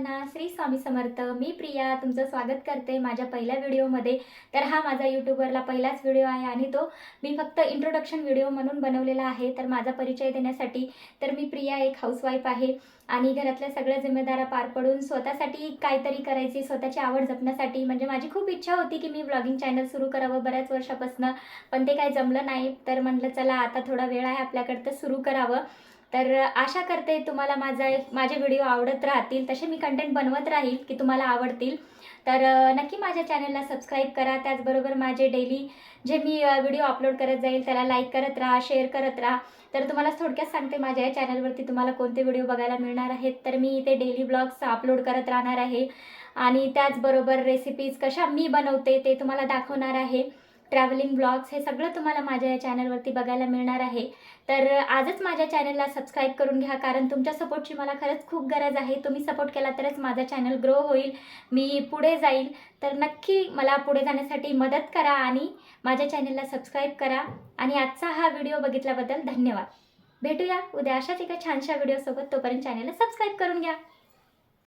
सर्वांना श्री स्वामी समर्थ। मी प्रिया तुमचं स्वागत करते माझ्या पहिल्या व्हिडिओमध्ये। तर हा माझा यूट्यूबवरला पहिलाच व्हिडिओ आहे आणि तो मी फक्त इंट्रोडक्शन व्हिडिओ म्हणून बनवलेला आहे। तर माझा परिचय देण्यासाठी तर मी प्रिया एक हाऊसवाईफ आहे आणि घरातल्या सगळ्या जिम्मेदाऱ्या पार पडून स्वतःसाठी काहीतरी करायची, स्वतःची आवड जपण्यासाठी म्हणजे माझी खूप इच्छा होती की मी व्लॉगिंग चॅनल सुरू करावं बऱ्याच वर्षापासून, पण ते काही जमलं नाही। तर म्हटलं चला आता थोडा वेळ आहे आपल्याकडे तर सुरू करावं। तर आशा करते तुम्हाला माझे व्हिडिओ आवडत राहतील, तसे मी कंटेंट बनवत राहील की तुम्हाला आवडतील। तर नक्की माझ्या चॅनलला सबस्क्राईब करा। त्याचबरोबर माझे डेली जे मी व्हिडिओ अपलोड करत जाईल त्याला लाईक करत राहा, शेअर करत राहा। तर तुम्हाला थोडक्यात सांगते माझ्या या चॅनलवरती तुम्हाला कोणते व्हिडिओ बघायला मिळणार आहेत। तर मी इथे डेली ब्लॉग्स अपलोड करत राहणार आहे आणि त्याचबरोबर रेसिपीज कशा मी बनवते ते तुम्हाला दाखवणार आहे। ट्रॅव्हलिंग ब्लॉग्स हे सगळं तुम्हाला माझ्या या चॅनलवरती बघायला मिळणार आहे। तर आजच माझ्या चॅनलला सबस्क्राईब करून घ्या, कारण तुमच्या सपोर्टची मला खरंच खूप गरज आहे। तुम्ही सपोर्ट केला तरच माझा चॅनल ग्रो होईल, मी पुढे जाईल। तर नक्की मला पुढे जाण्यासाठी मदत करा आणि माझ्या चॅनलला सबस्क्राईब करा। आणि आजचा हा व्हिडिओ बघितल्याबद्दल धन्यवाद। भेटूया उद्या अशाच एका छानशा व्हिडिओसोबत, तोपर्यंत चॅनलला सबस्क्राईब करून घ्या।